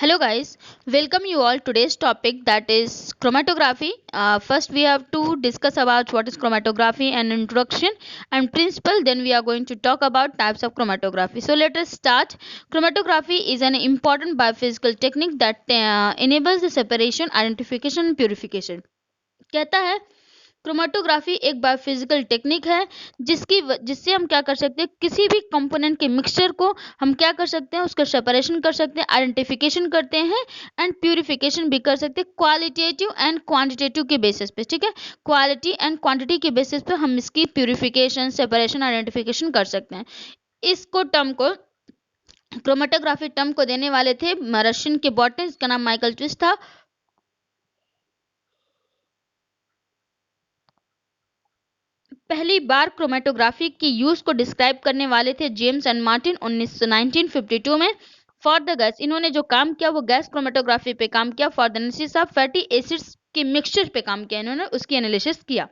Hello guys, welcome you all today's topic that is chromatography. First we have to discuss about what is chromatography and introduction and principle, then we are going to talk about types of chromatography. So let us start. Chromatography is an important biophysical technique that enables the separation, identification and purification. कहता है chromatography एक biophysical technique है जिससे हम क्या कर सकते हैं, किसी भी कंपोनेंट के मिक्सचर को हम क्या कर सकते हैं, उसका सेपरेशन कर सकते हैं, आइडेंटिफिकेशन करते हैं एंड प्यूरिफिकेशन भी कर सकते हैं क्वालिटेटिव एंड क्वांटिटेटिव के बेसिस पे. ठीक है, क्वालिटी एंड क्वांटिटी के बेसिस पे हम इसकी प्यूरिफिकेशन, सेपरेशन, आइडेंटिफिकेशन कर सकते हैं. इसको टर्म को क्रोमेटोग्राफी टर्म को देने वाले थे रशियन के बॉटनिस्ट, इसका नाम माइकल ट्विस्ट था. पहली बार क्रोमेटोग्राफी की यूज को डिस्क्राइब करने वाले थे जेम्स एंड मार्टिन 1952 में. फॉर द गैस, इन्होंने जो काम किया वो गैस क्रोमेटोग्राफी पे काम किया. For the analysis of fatty acids के मिक्सचर पे काम किया इन्होंने, उसकी एनालिसिस किया.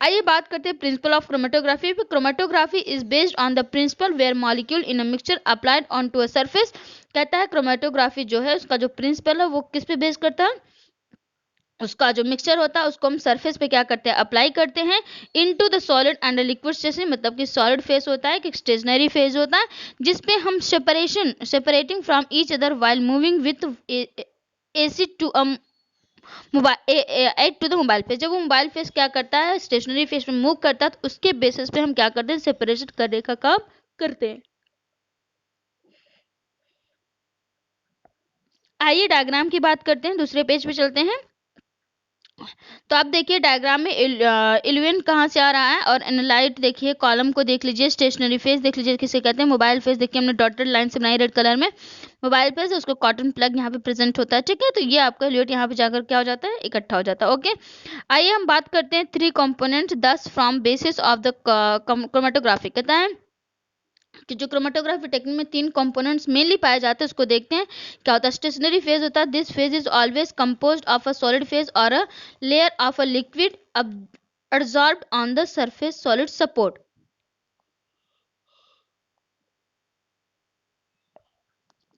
आइए बात करते हैं प्रिंसिपल ऑफ क्रोमेटोग्राफी पे. Chromatography is based on the principle where molecule in a mixture applied on to a surface. कहता है क्रोमेटोग्राफी जो है उसका जो प्रिंसिपल है वो किस पे बेस करता है, उसका जो मिक्सचर होता है उसको हम सरफेस पे क्या करते हैं, अप्लाई करते हैं into the solid and liquid station. मतलब कि सॉलिड फेज होता है कि स्टेशनरी फेज होता है जिसपे हम separating from each other while moving with acid to add to the mobile phase. जब वो मोबाइल फेज क्या करता है, स्टेशनरी फेज में मूव करता है, तो उसके बेसिस पे हम क्या करते हैं, सेपरेशन करने का काम करते हैं. आइए डायग्राम की बात करते हैं, दूसरे पेज पे चलते हैं. तो आप देखिए डायग्राम में इल्यूएन कहाँ से आ रहा है और एनालाइट देखिए, कॉलम को देख लीजिए, स्टेशनरी फेज देख लीजिए किसे कहते हैं, मोबाइल फेज देखिए हमने डॉटेड लाइन से बनाई रेड कलर में. मोबाइल फेज उसको कॉटन प्लग यहाँ पे प्रेजेंट होता है. ठीक है, तो ये आपका इल्यूट यहाँ पे जाकर क्या हो जाता है, इकट्ठा हो जाता है. ओके, आइए हम बात करते हैं थ्री कंपोनेंट दस from basis of the chromatography. कहता है कि जो क्रोमेटोग्राफी टेक्निक में तीन कंपोनेंट्स मेनली पाए जाते हैं उसको देखते हैं. क्या होता है, स्टेशनरी फेज होता है. This phase is always composed of a solid phase और a layer of a liquid absorbed on the surface solid support.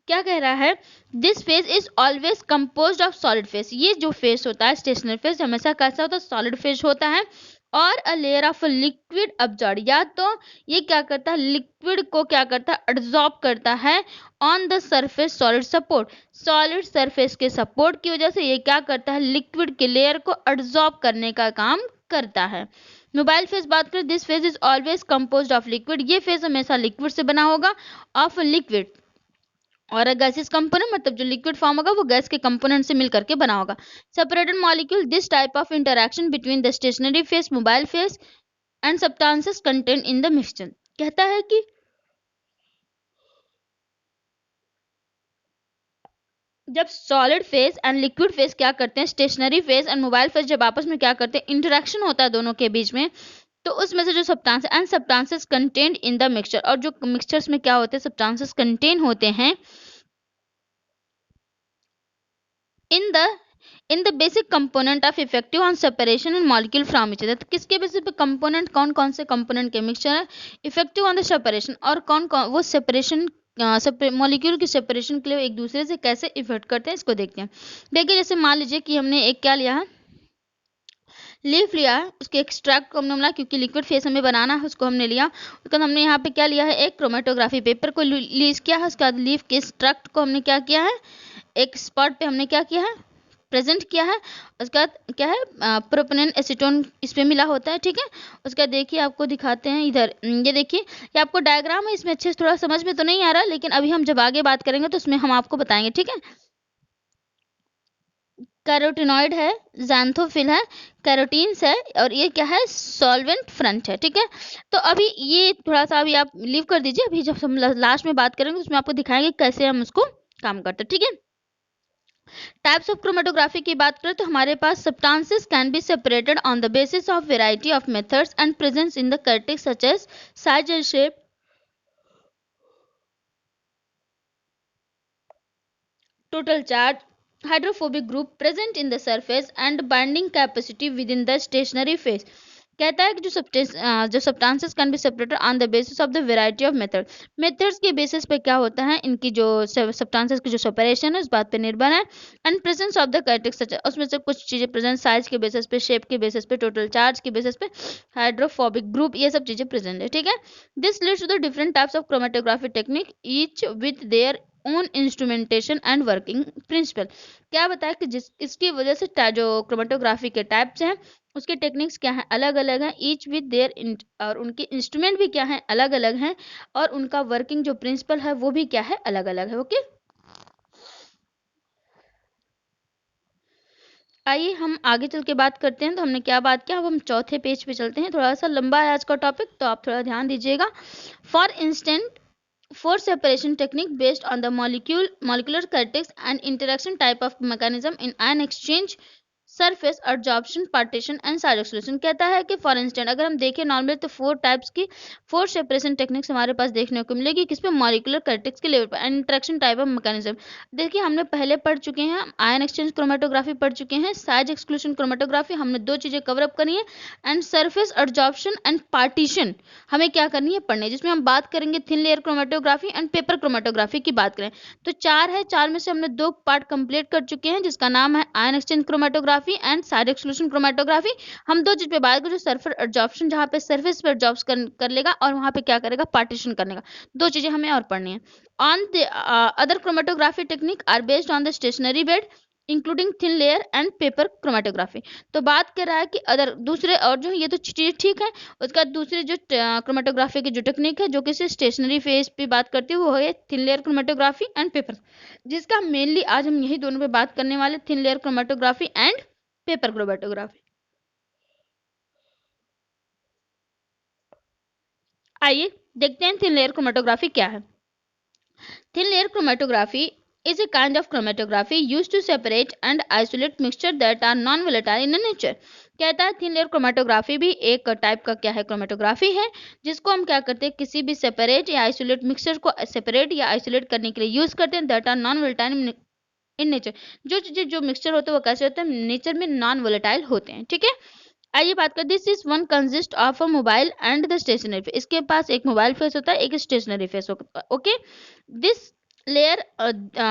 क्या कह रहा है, this phase is always composed of solid phase. ये जो फेज होता है स्टेशनरी फेज हमेशा कैसा होता है, सॉलिड फेज होता है. और a layer of liquid absorb, या तो ये क्या करता है, लिक्विड को क्या करता है, अब्जॉर्ब करता है on the surface solid support. Solid surface के सपोर्ट की वजह से ये क्या करता है, लिक्विड के लेयर को अब्जॉर्ब करने का काम करता है. मोबाइल फेज बात करें, this phase is always composed of liquid. ये फेज हमेशा लिक्विड से बना होगा, ऑफ लिक्विड. और गैसेस कंपोनेंट मतलब जो लिक्विड फॉर्म होगा वो गैस के कंपोनेंट से मिल करके बना होगा. Separated molecule, this type of interaction between the stationary phase, mobile phase and substances contain in the mixture. कहता है कि जब solid phase and liquid phase क्या करते हैं, stationary phase and mobile phase जब आपस में क्या करते हैं, इंटरेक्शन होता है दोनों के बीच में, तो उसमें से जो substance and substances contained in the mixture, और जो मिक्सचर्स में क्या होते हैं, सब्सटेंसेस कंटेन होते हैं in the basic component of effective on separation and molecule from each other. तो किसके बेसिस पे कंपोनेंट, कौन कौन से कंपोनेंट के मिक्सचर है, इफेक्टिव ऑन द सेपरेशन, और कौन कौन वो सेपरेशन मॉलिक्यूल की सेपरेशन के लिए एक दूसरे से कैसे इफेक्ट करते हैं, इसको देखते हैं. देखिए जैसे मान लीजिए कि हमने एक क्या लिया है, लीफ लिया है, उसके एक्सट्रैक्ट को हमने मिला क्योंकि लिक्विड फेस हमें बनाना है, उसको हमने लिया. उसके बाद हमने यहाँ पे क्या लिया है, एक क्रोमेटोग्राफी पेपर को लीज किया है. उसके बाद लीफ के एक्सट्रैक्ट को हमने क्या किया है, एक स्पॉट पे हमने क्या किया है, प्रेजेंट किया है. उसके बाद क्या है, प्रोपेनॉन एसीटोन इस पे मिला होता है. ठीक है, उसके बाद देखिए आपको दिखाते हैं इधर, ये देखिए ये आपको डायग्राम है, इसमें अच्छे से थोड़ा समझ में तो नहीं आ रहा, लेकिन अभी हम जब आगे बात करेंगे तो उसमें हम आपको बताएंगे. ठीक है, कैरोटिनॉइड है, जैंथोफिल है, कैरोटीन्स है, और ये क्या है, सॉल्वेंट फ्रंट है. ठीक है, तो अभी ये थोड़ा सा अभी आप लीव कर दीजिए, अभी जब हम लास्ट में बात करेंगे उसमें आपको दिखाएंगे कैसे हम उसको काम करते हैं. ठीक है, टाइप्स ऑफ क्रोमेटोग्राफी की बात करें तो हमारे पास substances can be separated on the basis of variety of methods and presence in the characteristics such as size and shape, total charge, hydrophobic group present in the surface and binding capacity within the stationary phase. कहता है कि जो substances can be separated on the basis of the variety of methods के basis पे क्या होता है, इनकी जो सब्सटेंसेस की जो सेपरेशन है उस बात पे निर्भर है। And presence of the characteristics, उसमें से कुछ चीजें प्रेजेंट, साइज के बेसिस पे, शेप के बेसिस पे, टोटल चार्ज के बेसिस पे, हाइड्रोफोबिक ग्रुप, ये सब चीजें प्रेजेंट है, ठीक है। This leads to the different types of chromatography technique each with their own instrumentation and working principle. क्या बताया कि जिस इसकी वजह से जो क्रोमेटोग्राफी के टाइप्स हैं उसके टेक्निक्स क्या है, अलग अलग हैं, ईच विद देयर, और उनके इंस्ट्रूमेंट भी क्या है, अलग अलग हैं, और उनका वर्किंग जो प्रिंसिपल है वो भी क्या है, अलग अलग है। ओके, आइए हम आगे चल के बात करते हैं। तो हमने क्या बात किया, अब हम चौथे पेज पे चलते हैं। थोड़ा सा लंबा है आज का टॉपिक, तो आप थोड़ा ध्यान दीजिएगा। For instant, four separation technique based on the molecular characteristics and interaction type of mechanism in ion exchange, surface, adsorption, partition and side exclusion. कहता है कि फॉर इंस्टेंट अगर हम देखें नॉर्मली तो फोर टाइप्स की फोर सेपरेशन टेक्निक्स हमारे पास देखने को मिलेगी, किस पे, मॉलिक्यूलर कैरेक्टरिस्टिक्स के लेवल पर, and interaction type of mechanism. देखिए हमने पहले पढ़ चुके हैं, आयन एक्सचेंज क्रोमेटोग्राफी पढ़ चुके हैं, साइज एक्सक्लूजन क्रोमेटोग्राफी, हमने दो चीजें कवर अप करी है, and surface adsorption and partition हमें क्या करनी है, पढ़नी है, जिसमें हम बात करेंगे thin layer chromatography and paper chromatography की बात करें तो चार है, चार में से हमने दो पार्ट कंप्लीट कर चुके हैं, जिसका नाम है ion exchange chromatography and side exclusion chromatography. हम दो चीज पे बात करें, सरफेस एडजॉर्प्शन, जहां पे सरफेस पर एडजॉर्ब कर लेगा, और वहां पे क्या करेगा, पार्टीशन करने का। दो चीजें हमें और पढ़नी है। On the other chromatography technique are based on the stationary bed including thin layer and paper chromatography. तो बात कर रहा है कि अदर दूसरे और जो ये तो चीज ठीक है, उसका दूसरी जो क्रोमेटोग्राफी की जो टेक्निक है जो किसी स्टेशनरी फेज पे बात करती है वो है thin layer chromatography and paper, जिसका मेनली आज हम यही दोनों पे बात करने वाले, thin layer chromatography and paper chromatography. आइए देखते हैं थिन लेयर क्रोमेटोग्राफी क्या है। Thin layer chromatography is a kind of chromatography used to separate and isolate mixture that are non-volatile in nature। कहता है थिन लेयर क्रोमेटोग्राफी भी एक type का क्या है, क्रोमेटोग्राफी है, जिसको हम क्या करते हैं, किसी भी सेपरेट या आइसोलेट मिक्सचर को सेपरेट या आइसोलेट करने के लिए यूज करते हैं, that are non volatile in nature. जो चीजें जो मिक्सचर होते हैं वो कैसे होते हैं, नेचर में नॉन वोलेटाइल होते हैं, ठीक है। आइए बात करते हैं, this is one consist of a mobile and the stationary phase. इसके पास एक मोबाइल फेस होता है, एक स्टेशनरी फेस होता है, okay. This layer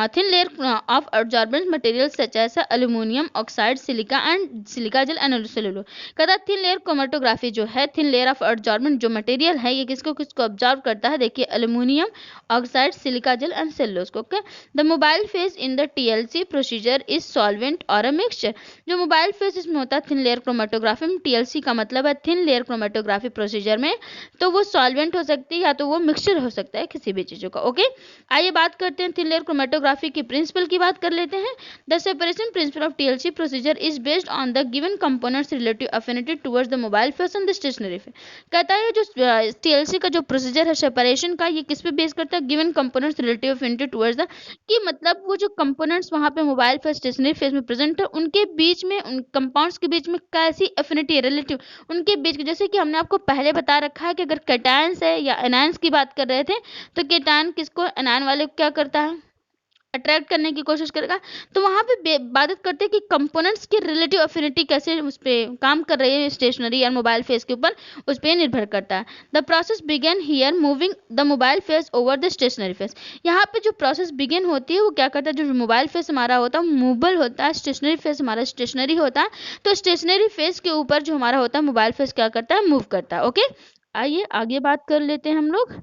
thin layer of absorbent materials such as aluminum oxide, silica and silica gel and cellulose। कहता thin layer chromatography जो है, थिन लेयर ऑफ absorbent जो मटेरियल है ये किसको किसको ऑब्जॉर्व करता है, देखिए aluminium oxide, silica gel and cellulose को। Okay, the mobile phase in the TLC procedure is solvent और अ मिक्सचर। जो मोबाइल फेज इसमें होता है थिन लेयर क्रोमेटोग्राफी में, टीएलसी का मतलब है थिन लेयर क्रोमेटोग्राफी प्रोसीजर में, तो वो सॉल्वेंट हो सकती है या तो वो मिक्सचर हो सकता है किसी भी चीजों का। ओके, आइए बात करते हैं थिन लेयर क्रोमेटोग्राफी की प्रिंसिपल की बात कर लेते हैं। The separation principle of TLC procedure is based on the given components relative affinity towards the mobile phase and the stationary phase. कहता है जो टीएलसी का जो प्रोसीजर है सेपरेशन का, ये किस पे बेस करता है, given components relative affinity towards the, कि मतलब वो जो कंपोनेंट्स वहां पे मोबाइल फेस स्टेशनरी फेस में प्रेजेंट है उनके बीच में, उन कंपाउंड्स के बीच में कैसी एफिनिटी है, रिलेटिव उनके बीच, जैसे कि हमने आपको पहले बता रखा है कि अगर कैटायंस है या एनायंस की बात कर रहे थे तो केटायन किसको, एनायन वाले को क्या करता है, अट्रैक्ट करने की कोशिश करेगा। तो वहां पे बात करते हैं कि कंपोनेंट्स की रिलेटिव अफिनिटी कैसे उस पर काम कर रही है स्टेशनरी या मोबाइल फेस के ऊपर, उस पर निर्भर करता है। The process begin here moving the mobile phase over the stationary phase. यहाँ पे जो प्रोसेस बिगेन होती है वो क्या करता है, जो मोबाइल फेस हमारा होता है मूवेबल होता है, स्टेशनरी फेस हमारा स्टेशनरी होता है, तो स्टेशनरी फेस के ऊपर जो हमारा होता है मोबाइल फेस क्या करता है, मूव करता है। ओके, आइए आगे बात कर लेते हैं हम लोग।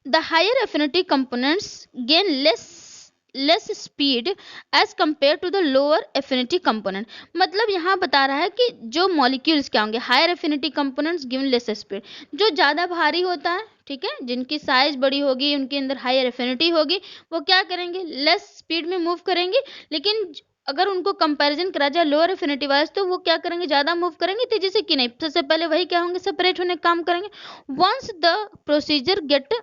The higher affinity components gain less speed as compared to the lower affinity component। मतलब यहाँ बता रहा है कि जो मॉलिक्यूल्स क्या होंगे, higher affinity components given less speed, जो ज़्यादा भारी होता है, ठीक है, जिनकी साइज बड़ी होगी, उनके अंदर हायर एफिनिटी होगी, वो क्या करेंगे, लेस स्पीड में मूव करेंगे। लेकिन अगर उनको कंपैरिजन करा जाए लोअर एफिनिटी वाइज तो वो क्या करेंगे, ज़्यादा मूव करेंगे तेजी से कि नहीं, सबसे पहले वही क्या होंगे, सेपरेट होने का काम करेंगे। Once the procedure get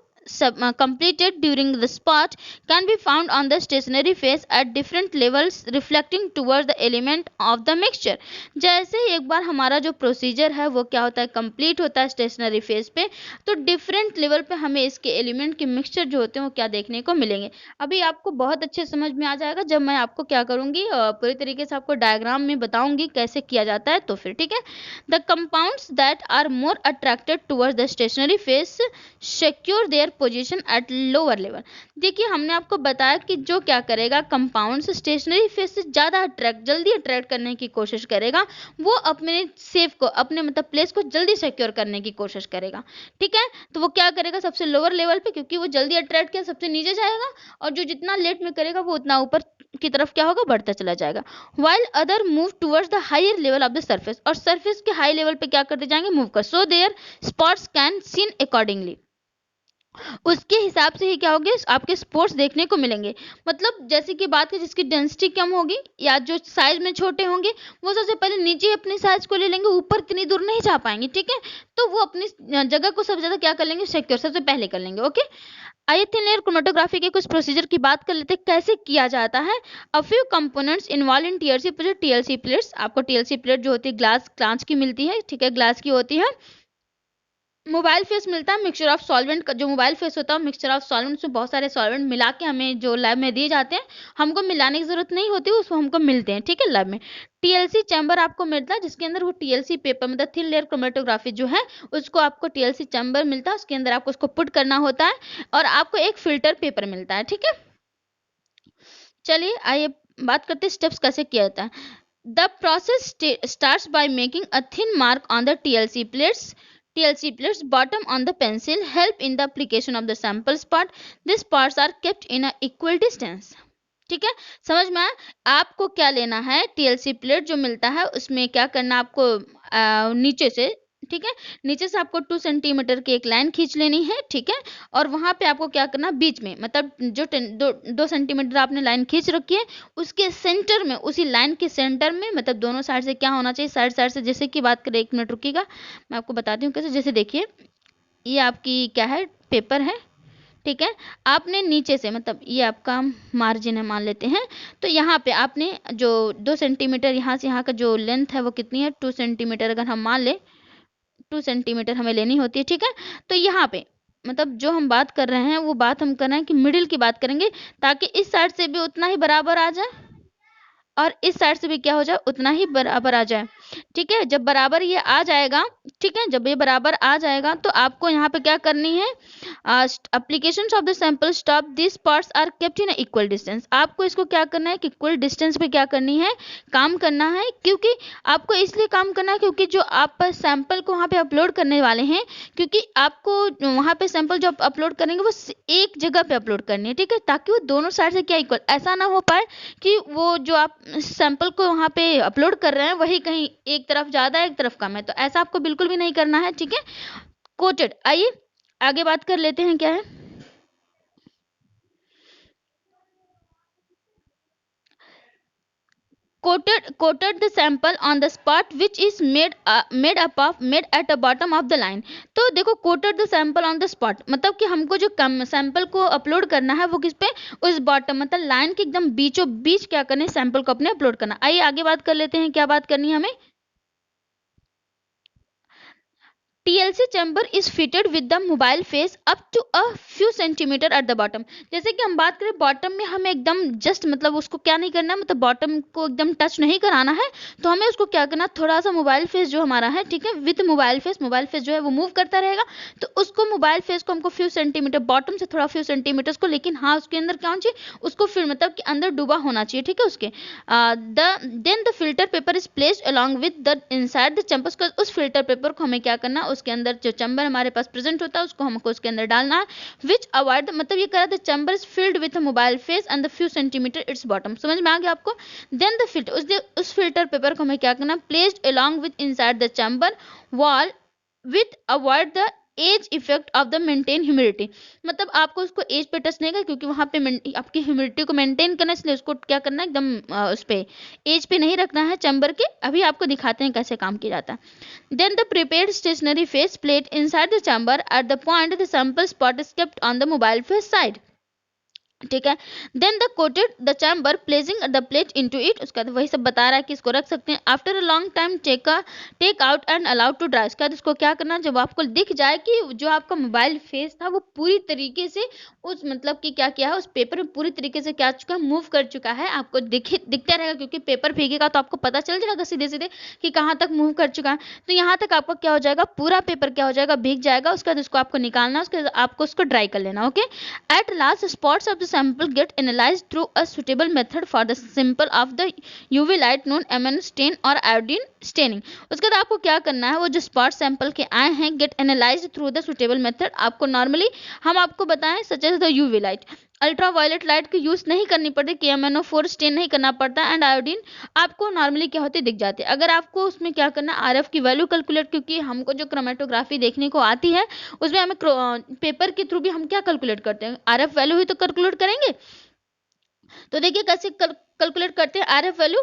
completed during the spot can be found on the stationary phase at different levels reflecting towards the element of the mixture। जैसे ही एक बार हमारा जो प्रोसीजर है वो क्या होता है, कंप्लीट होता है स्टेशनरी फेज पे, तो डिफरेंट लेवल पे हमें इसके एलिमेंट के मिक्सचर जो होते हैं वो क्या देखने को मिलेंगे। अभी आपको बहुत अच्छे समझ में आ जाएगा जब मैं आपको क्या करूँगी, पूरी तरीके से आपको डायग्राम में बताऊँगी कैसे किया जाता है, तो फिर ठीक है। The compounds that are more attracted towards the stationary phase secure their position at lower level. देखिए हमने आपको बताया कि जो क्या करेगा, कंपाउंड्स स्टेशनरी फेज से ज़्यादा जल्दी अट्रैक्ट करने की कोशिश करेगा, वो अपने सेफ को, अपने मतलब प्लेस को जल्दी सिक्योर करने की कोशिश करेगा। ठीक है, तो वो क्या करेगा सबसे लोअर लेवल पे, क्योंकि वो जल्दी अट्रैक्ट किया सबसे नीचे जाएगा, और जो जितना लेट में करेगा वो उतना ऊपर की तरफ क्या होगा, बढ़ता चला जाएगा। While other move towards the higher level of the surface, और सरफेस के हाई लेवल पे क्या करते जाएंगे, मूव कर, so their spots can seen accordingly, उसके हिसाब से ही क्या होंगे आपके स्पोर्ट्स देखने को मिलेंगे। मतलब जैसे कि बात करें जिसकी डेंसिटी कम होगी या जो साइज में छोटे होंगे, वो सबसे पहले नीचे अपनी साइज को ले लेंगे, ऊपर इतनी दूर नहीं जा पाएंगे। ठीक है, तो वो अपनी जगह को सबसे ज्यादा क्या कर लेंगे, सिक्योर सबसे पहले कर लेंगे। ओके, आइए थिन लेयर क्रोमेटोग्राफी के कुछ प्रोसीजर की बात कर लेते हैं कैसे किया जाता है। A few components involve in TLC plate. TLC plates, आपको टीएलसी प्लेट जो होती है ग्लास कांच की मिलती है, ठीक है, ग्लास की होती है। मोबाइल फेस मिलता है मिक्सचर ऑफ सॉल्वेंट का, जो मोबाइल फेस होता है मिक्सचर ऑफ सॉल्वेंट से बहुत सारे सॉल्वेंट मिला के हमें जो लैब में दिए जाते हैं, हमको मिलाने की जरूरत नहीं होती, उसको हमको मिलते हैं, ठीक है, लैब में। टीएलसी चैम्बर आपको मिलता है जिसके अंदर वो टीएलसी पेपर मतलब थिन लेयर क्रोमेटोग्राफी जो है उसको आपको टीएलसी चैम्बर मिलता है, उसके अंदर आपको उसको पुट करना होता है, और आपको एक फिल्टर पेपर मिलता है। ठीक है, चलिए आइए बात करते हैं स्टेप्स कैसे किया जाता है। The process starts by making a thin mark on the TLC plates. TLC plates bottom on the pencil help in the application of the sample spot. These parts are kept in a equal distance. ठीक है, समझ में आया। आपको क्या लेना है, TLC plate जो मिलता है उसमें क्या करना आपको, नीचे से, ठीक है, नीचे से आपको 2 सेंटीमीटर की एक लाइन खींच लेनी है। ठीक है, और वहां पे आपको क्या करना, बीच में मतलब जो 2 सेंटीमीटर आपने लाइन खींच रखी है उसके सेंटर में, उसी लाइन के सेंटर में, मतलब दोनों साइड से क्या होना चाहिए, साइड साइड से, जैसे कि बात करें, 1 मिनट रुकिएगा मैं आपको बताती हूँ कैसे। जैसे देखिए ये आपकी क्या है, पेपर है, ठीक है, आपने नीचे से मतलब ये आपका मार्जिन है मान लेते हैं, तो यहाँ पे आपने जो 2 सेंटीमीटर यहाँ से यहाँ का जो लेंथ है वो कितनी है, 2 सेंटीमीटर अगर हम मान ले, 2 सेंटीमीटर हमें लेनी होती है। ठीक है, तो यहाँ पे मतलब जो हम बात कर रहे हैं वो बात हम कर रहे हैं कि मिडिल की बात करेंगे, ताकि इस साइड से भी उतना ही बराबर आ जाए और इस साइड से भी क्या हो जाए, उतना ही बराबर आ जाए। ठीक है, जब बराबर ये आ जाएगा, ठीक है, जब ये बराबर आ जाएगा तो आपको यहाँ पे क्या करनी है, application of the sample stop this parts are kept in equal distance. आपको इसको क्या करना है कि इक्वल डिस्टेंस पे क्या करनी है, काम करना है। क्योंकि आपको इसलिए काम करना है क्योंकि जो आप सैंपल को वहाँ पे अपलोड करने वाले हैं, क्योंकि आपको वहाँ पे सैंपल जो आप अपलोड करेंगे वो एक जगह पे अपलोड करनी है। ठीक है, ताकि वो दोनों साइड से क्या इक्वल, ऐसा ना हो पाए कि वो जो आप सैंपल को वहाँ पे अपलोड कर रहे हैं वही कहीं एक तरफ ज़्यादा है एक तरफ कम है, तो ऐसा आपको बिल्कुल भी नहीं करना है। ठीक है, कोटेड। आइए आगे बात कर लेते हैं क्या है। Coated the sample on the spot which is made at the bottom of the line। तो देखो coated the sample on the spot मतलब कि हमको जो कम सैंपल को अपलोड करना है वो किस पे, उस बॉटम मतलब लाइन के एकदम बीचों बीच क्या करना है, सैंपल को अपने अपलोड करना। आइए आगे बात कर लेते हैं, क्या बात करनी है हमें। TLC chamber is fitted with the mobile face up to a few centimeter at the bottom। जैसे कि हम बात करें बॉटम में हमें एकदम जस्ट मतलब उसको क्या नहीं करना है, मतलब बॉटम को एकदम टच नहीं कराना है, तो हमें उसको क्या करना, थोड़ा सा मोबाइल फेस जो हमारा है, ठीक है, विद मोबाइल फेस जो है वो मूव करता रहेगा, तो उसको मोबाइल फेस को हमको फ्यू सेंटीमीटर बॉटम से थोड़ा फ्यू सेंटीमीटर को, लेकिन हाँ उसके अंदर क्या होना चाहिए, उसको फिर मतलब कि अंदर डूबा होना चाहिए। ठीक है, उसके then the filter paper is placed along with the inside the chamber. उस फिल्टर पेपर को हमें क्या करना, उसके अंदर जो चैम्बर हमारे पास प्रेजेंट होता है उसको हमको उसके अंदर डालना है, विच अवॉइड मतलब ये करा the chamber is filled with mobile phase and the few centimeter its bottom. समझ में आ गया आपको। देन द फिल्टर, उस फिल्टर पेपर को हमें क्या करना, placed along with inside the chamber wall with avoid the edge effect of the maintain humidity, मतलब आपको उसको एज पे टच नहीं करना, क्योंकि वहां पे आपकी ह्यूमिडिटी को मेंटेन करना, इसलिए उसको क्या करना है एकदम उस पे एज पे नहीं रखना है चैम्बर के। अभी आपको दिखाते हैं कैसे काम किया जाता है। Then the prepared stationary phase plate inside the chamber at the point the sample spot is kept on the mobile phase side, ठीक है। Then the coated the chamber placing the plate into it, उसका वही सब बता रहा है कि इसको रख सकते हैं। After a long time take out and allowed to dry, उसके बाद इसको क्या करना, जब आपको दिख जाए कि जो आपका मोबाइल फेस था वो पूरी तरीके से उस मतलब कि क्या किया है, उस पेपर में पूरी तरीके से क्या चुका है, मूव कर चुका है। आपको दिखता रहेगा, क्योंकि पेपर भीगेगा तो आपको पता चल जाएगा सीधे सीधे कि कहाँ तक मूव कर चुका है। तो यहाँ तक आपका क्या हो जाएगा, पूरा पेपर क्या हो जाएगा, भीग जाएगा। उसके बाद उसको आपको निकालना, उसके बाद आपको उसको ड्राई कर लेना। Okay, at last spots of the sample get analyzed through a suitable method for the sample of the UV light known MN stain or iodine staining। उसके बाद आपको क्या करना है, वो जो स्पॉट सैंपल के आए हैं get analysed through the suitable method, आपको नॉर्मली हम आपको बताएं such as the UV light, ultraviolet light की यूज नहीं करनी पड़ती, KMnO4 स्टेन नहीं करना पड़ता, एंड आयोडीन आपको नॉर्मली क्या होते दिख जाते हैं। अगर आपको उसमें क्या करना, RF की वैल्यू कैलकुलेट, क्योंकि हमको जो क्रोमेटोग्राफी देखने को आती है उसमें हमें पेपर के थ्रू भी हम क्या कैलकुलेट करते हैं, RF वैल्यू ही तो कैलकुलेट करेंगे। तो देखिए कैसे कैलकुलेट करते हैं RF value,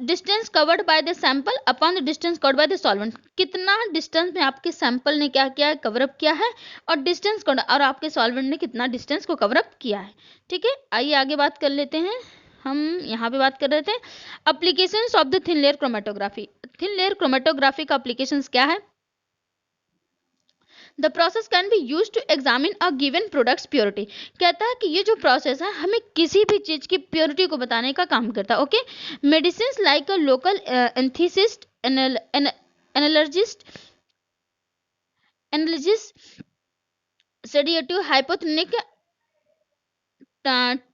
distance covered by the sample upon the distance covered by the solvent, कितना डिस्टेंस में आपके सैंपल ने क्या किया है, कवरअप किया है, और डिस्टेंस और आपके सॉल्वेंट ने कितना डिस्टेंस को कवरअप किया है। ठीक है, आइए आगे बात कर लेते हैं। हम यहाँ पे बात कर रहे थे applications of the thin layer chromatography. Thin layer chromatography का एप्लीकेशंस क्या है, the process can be use to examine a given product's purity, कहता है कि ये जो प्रोसेस है हमें किसी भी चीज की प्योरिटी को बताने का काम करता है। Okay, medicine like a local anaesthetic analgesic analgesic sedative hypnotic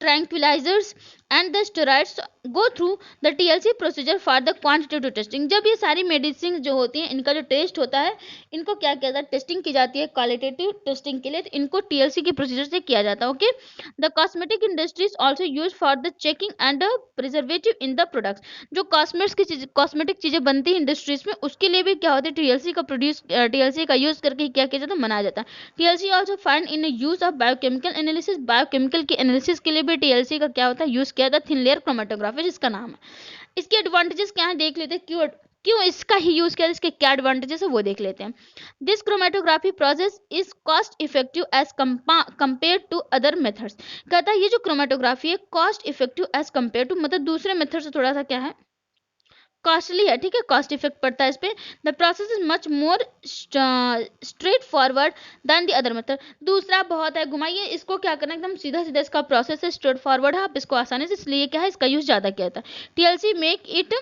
tranquilizers and the steroids go through the TLC procedure for the quantitative testing। जब ये सारी मेडिसिन जो होती हैं इनका जो टेस्ट होता है, इनको क्या किया जाता है, टेस्टिंग की जाती है क्वालिटेटिव टेस्टिंग के लिए, तो इनको TLC के प्रोसीजर से किया जाता है। Okay, the cosmetic industry is also use for the checking and preservative in the products, जो कॉस्मेटिक चीजें बनती है इंडस्ट्रीज में, उसके लिए भी क्या होता है, TLC का यूज करके क्या किया जाता है, बनाया जाता है। TLC also find in use of biochemical analysis, biochemical के एनालिसिस के लिए भी TLC का क्या होता है, यूज किया जाता है, थिन लेयर क्रोमेटोग्राफी जिसका नाम है। इसके एडवांटेजेस क्या है देख लेते हैं, क्यों इसका ही यूज किया, इसके क्या एडवांटेजेस है वो देख लेते हैं। This chromatography process is cost effective as compare to other methods, कहता है ये जो क्रोमेटोग्राफी है cost effective as compare to, मतलब दूसरे मेथड से थोड़ा सा क्या है, कॉस्टली है। ठीक है, कॉस्ट इफेक्ट पड़ता है इस पे। The process is much more straightforward than the other method, दूसरा बहुत है घुमाइए, इसको क्या करना एकदम सीधा सीधा इसका प्रोसेस है, स्ट्रेट फॉरवर्ड है, आप इसको आसानी से, इसलिए क्या है इसका यूज ज्यादा किया जाता है। TLC make it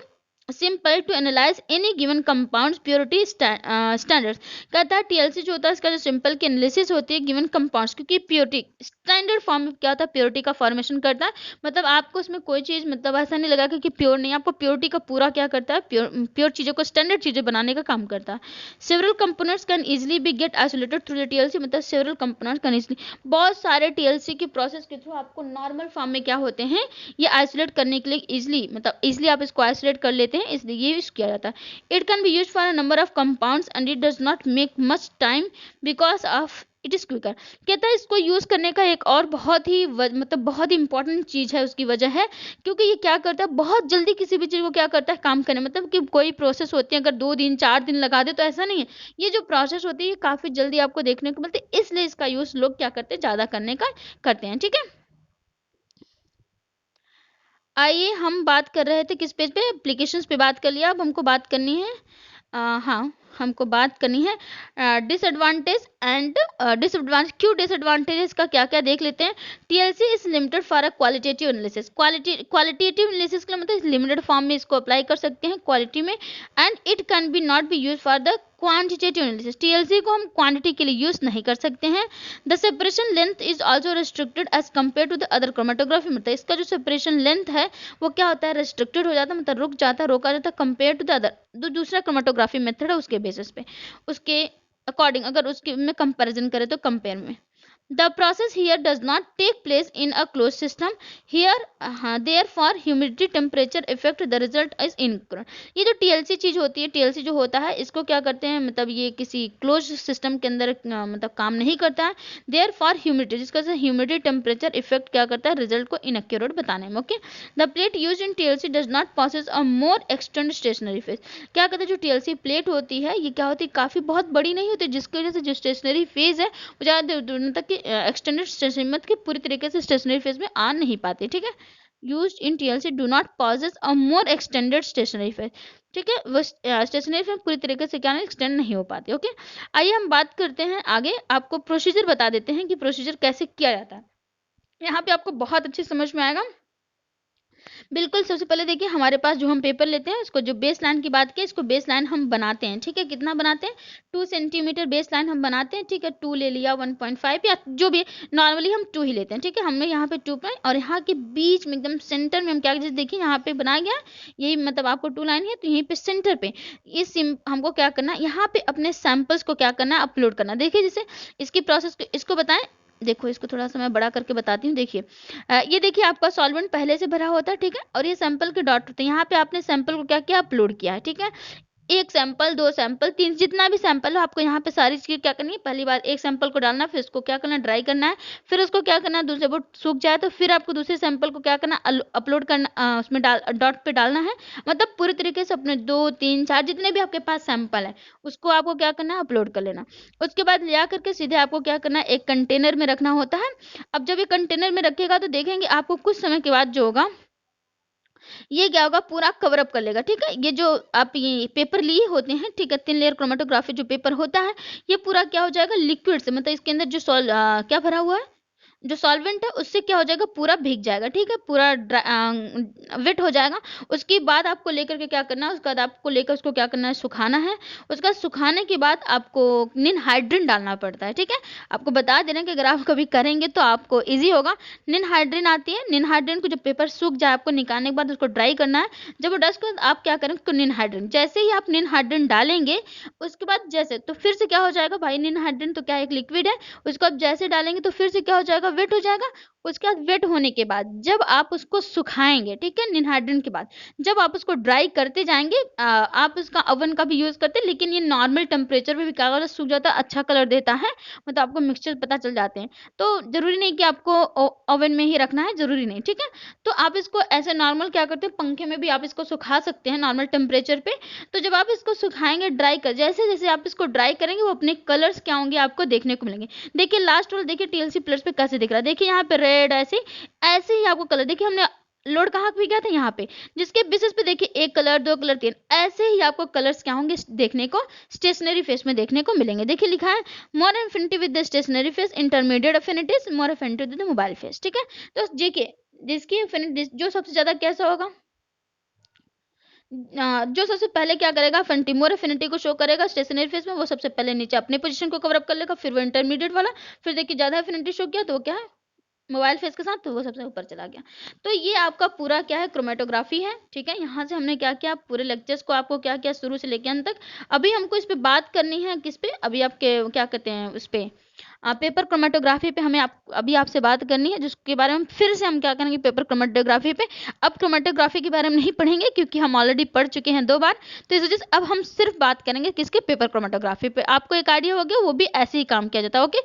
simple to analyse any given compound purity standards, कहता है TLC जो होता है इसका जो सिंपल की एनालिसिस होती है गिवन कंपाउंड्स, क्योंकि प्योरिटी स्टैंडर्ड फॉर्म में क्या होता है, प्योरिटी का फॉर्मेशन करता है, मतलब आपको इसमें कोई चीज मतलब ऐसा नहीं लगा कि प्योर नहीं, आपको प्योरिटी का पूरा क्या करता है, प्योर चीजों को स्टैंडर्ड चीजें बनाने का काम करता है। Several components can easily be get isolated through the TLC, मतलब सेवरल कंपोनेंट्स कैन इजिली, बहुत सारे TLC की प्रोसेस के थ्रू आपको नॉर्मल फॉर्म में क्या होते हैं, ये आइसोलेट करने के लिए इजिली, मतलब इजिली आप इसको आइसोलेट कर लेते हैं, इसलिए ये यूज किया जाता है। It can be use for a number of compounds and it does not make much time because of it is quicker, कहता है इसको यूज करने का एक और बहुत ही मतलब बहुत ही इंपॉर्टेंट चीज है, उसकी वजह है क्योंकि ये क्या करता है, बहुत जल्दी किसी भी चीज को क्या करता है, काम करने, मतलब कि कोई प्रोसेस होती है अगर 2 दिन 4 दिन लगा दे तो ऐसा नहीं है, ये जो प्रोसेस होती है ये काफी जल्दी आपको देखने को मिलती है, इसलिए इसका यूज लोग क्या करते हैं, ज्यादा करने का करते हैं। ठीक है, आइए हम बात कर रहे थे किस पेज पे, एप्लीकेशंस पे बात कर लिया, अब हमको बात करनी है हाँ हमको बात करनी है डिसएडवांटेज एंड डिसएडवांटेज, क्यों डिसएडवांटेजेस का क्या क्या देख लेते हैं। TLC is limited for a qualitative analysis, qualitative analysis का मतलब लिमिटेड फॉर्म में इसको अप्लाई कर सकते हैं क्वालिटी में, and it can B not be use for the quantitative analysis, TLC को हम क्वांटिटी के लिए यूज नहीं कर सकते हैं। The separation length is also restricted as compare to the other chromatography, मतलब इसका जो सेपरेशन लेंथ है वो क्या होता है, रिस्ट्रिक्टेड हो जाता है, मतलब रुक जाता है, रोका जाता है कंपेयर टू द अदर, दूसरा क्रोमेटोग्राफी मेथड है उसके बेसिस पे, उसके अकॉर्डिंग अगर उसके में कंपैरिजन करें तो कंपेयर में। The process here does not take place in a closed system. Here therefore humidity temperature effect the result is incorrect. ये जो TLC चीज होती है, TLC जो होता है इसको क्या करते हैं, मतलब ये किसी क्लोज सिस्टम के अंदर मतलब काम नहीं करता है. therefore humidity, जिसका से ह्यूमिडिटी टेम्परेचर इफेक्ट क्या करता है, रिजल्ट को इनएक्यूरेट बताने में. Okay, the plate use in TLC does not possesses a more extend stationary phase. क्या कहते हैं, जो TLC प्लेट होती है ये क्या होती है, काफी बहुत बड़ी नहीं होती, जिसकी वजह से जो स्टेशनरी फेज है वो ज़्यादा दूर तक की एक्सटेंडेड स्टेशनरी के पूरी तरीके से स्टेशनरी फेज में आ नहीं पाते. ठीक है, use in TLC do not possess a more extended stationary phase. ठीक है, वो स्टेशनरी फेज पूरी तरीके से क्या नहीं एक्सटेंड नहीं हो पाते. ओके, आइए हम बात करते हैं आगे, आपको प्रोसीजर बता देते हैं कि प्रोसीजर कैसे किया जाता है. यहाँ पे आपको बहुत अच्छी समझ में आएगा. बिल्कुल, सबसे पहले देखिए हमारे पास जो हम पेपर लेते हैं उसको, जो बेस लाइन की बात की, इसको बेस लाइन हम बनाते हैं. ठीक है, कितना बनाते हैं, 2 सेंटीमीटर बेस लाइन हम बनाते हैं. ठीक है, 2 ले लिया, 1.5 या जो भी, नॉर्मली हम 2 ही लेते हैं. ठीक है, हमने यहाँ पे 2 पे, और यहाँ के बीच में एकदम सेंटर में हम क्या, जैसे देखिए यहाँ पे बनाया गया, यही मतलब आपको 2 लाइन है, तो यहीं पे सेंटर पे इस हमको क्या करना है, यहाँ पे अपने सैंपल्स को क्या करना है, अपलोड करना. देखिए जैसे इसकी प्रोसेस को, इसको बताएं. देखो इसको थोड़ा सा मैं बड़ा करके बताती हूँ. देखिए ये देखिए आपका सॉल्वेंट पहले से भरा होता है. ठीक है, और ये सैंपल के डॉट होते हैं. यहाँ पे आपने सैंपल को क्या किया, अपलोड किया है. ठीक है, एक सैंपल, 2 सैंपल, 3, जितना भी सैंपल हो आपको यहाँ पे सारी चीज़ क्या करनी है, पहली बार एक सैंपल को डालना, फिर उसको क्या करना है, ड्राई करना है, फिर उसको क्या करना है, दूसरे वो सूख जाए तो फिर आपको दूसरे सैंपल को क्या करना, अपलोड करना, उसमें डॉट पे डालना है. मतलब पूरी तरीके से अपने 2, 3, 4 जितने भी आपके पास सैंपल है उसको आपको क्या करना है, अपलोड कर लेना. उसके बाद ले करके सीधे आपको क्या करना है, एक कंटेनर में रखना होता है. अब जब ये कंटेनर में रखेगा तो देखेंगे आपको कुछ समय के बाद जो होगा, ये क्या होगा, पूरा कवर अप कर लेगा. ठीक है, ये जो आप ये पेपर लिए होते हैं, ठीक है, थिन लेयर क्रोमेटोग्राफी जो पेपर होता है, ये पूरा क्या हो जाएगा, लिक्विड से, मतलब इसके अंदर जो क्या भरा हुआ है, जो सॉल्वेंट है उससे क्या हो जाएगा, पूरा भीग जाएगा. ठीक है, पूरा वेट हो जाएगा. उसके बाद आपको लेकर के क्या करना है, उसके बाद आपको लेकर उसको क्या करना है, सुखाना है. उसका सुखाने के बाद आपको निन हाइड्रिन डालना पड़ता है. ठीक है, आपको बता दे रहे हैं कि अगर आप कभी करेंगे तो आपको इजी होगा. निन हाइड्रिन आती है, निन हाइड्रिन को जब पेपर सूख जाए आपको निकालने के बाद उसको ड्राई करना है. जब वो डस्ट को आप क्या करेंगे, निन हाइड्रिन, जैसे ही आप निन हाइड्रिन डालेंगे उसके बाद जैसे, तो फिर से क्या हो जाएगा भाई, निन हाइड्रिन तो क्या एक लिक्विड है, उसको आप जैसे डालेंगे तो फिर से क्या हो जाएगा, वेट हो जाएगा. उसके बाद वेट होने के बाद जब आप उसको सुखाएंगे, ठीक है, निनहाइड्रिन के बाद जब आप उसको ड्राई करते जाएंगे, आप उसका ओवन का भी यूज करते हैं, लेकिन ये नॉर्मल टेम्परेचर पे भी क्या होता है, सूख जाता है, अच्छा कलर देता है, मतलब आपको मिक्सचर पता चल जाते हैं. तो जरूरी नहीं कि आपको ओवन में ही रखना है, जरूरी नहीं. ठीक है, तो आप इसको ऐसे नॉर्मल क्या करते हैं, पंखे में भी आप इसको सुखा सकते हैं नॉर्मल टेम्परेचर पे. तो जब आप इसको सुखाएंगे, ड्राई कर, जैसे जैसे आप इसको ड्राई करेंगे वो अपने कलर्स क्या होंगे आपको देखने को मिलेंगे. देखिए लास्ट वाला देखिए TLC प्लस पे कैसे दिख रहा है, देखिए यहाँ पे रेड, ऐसे ऐसे ही आपको कलर, देखिए हमने लोड कहाँ पे किया था, यहाँ पे, जिसके बेसिस पे देखिए 1 कलर, 2 कलर, 3, ऐसे ही आपको कलर्स क्या होंगे देखने को स्टेशनरी फेस में देखने को मिलेंगे. देखिए लिखा है more affinity with the stationary phase, intermediate affinities, more affinity with the mobile phase. ठीक है, तो देखिए जिसकी एफिनिटी जो सबसे ज्यादा कैसा होगा, जो सबसे पहले क्या करेगा, एफिनिटी, मोर एफिनिटी को शो करेगा स्टेशनरी फेस में, वो सबसे पहले नीचे अपने पोजीशन को कवर अप कर लेगा, फिर वो इंटरमीडिएट वाला, फिर देखिए ज्यादा एफिनिटी शो किया तो वो क्या है, मोबाइल फेस के साथ, तो वो सबसे ऊपर चला गया. तो ये आपका पूरा क्या है, क्रोमेटोग्राफी है. ठीक है, यहाँ से हमने क्या किया, पूरे लेक्चर्स को आपको क्या किया, शुरू से लेकर अंत तक. अभी हमको इस पे बात करनी है, किस पे, अभी आपके क्या कहते हैं उस पे, पेपर क्रोमेटोग्राफी पे हमें अभी आपसे बात करनी है, जिसके बारे में फिर से हम क्या करेंगे, पेपर क्रोमेटोग्राफी पे. अब क्रोमेटोग्राफी के बारे में नहीं पढ़ेंगे क्योंकि हम ऑलरेडी पढ़ चुके हैं 2 बार, तो इस वजह से अब हम सिर्फ बात करेंगे किसके, पेपर क्रोमेटोग्राफी पे. आपको एक आइडिया हो गया, वो भी ऐसे ही काम किया जाता है. ओके,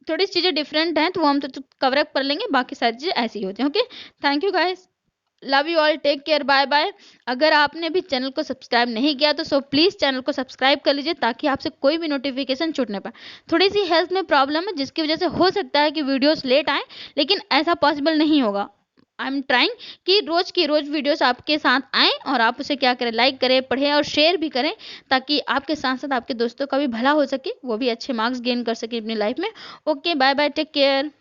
थोड़ी चीज़ें डिफरेंट हैं तो वो हम तो कवर अप कर लेंगे, बाकी सारी चीज़ें ऐसी ही होती हैं. Okay, thank you guys, love you all, take care, bye bye. अगर आपने भी चैनल को सब्सक्राइब नहीं किया तो सो प्लीज़ चैनल को सब्सक्राइब कर लीजिए ताकि आपसे कोई भी नोटिफिकेशन छूट ना पाए. थोड़ी सी हेल्थ में प्रॉब्लम है जिसकी वजह से हो सकता है कि वीडियोस लेट आए, लेकिन ऐसा पॉसिबल नहीं होगा. आई एम ट्राइंग कि रोज की रोज वीडियोस आपके साथ आएँ और आप उसे क्या करें, लाइक करें, पढ़ें और शेयर भी करें, ताकि आपके साथ साथ आपके दोस्तों का भी भला हो सके, वो भी अच्छे मार्क्स गेन कर सके अपनी लाइफ में. Okay, bye bye, take care.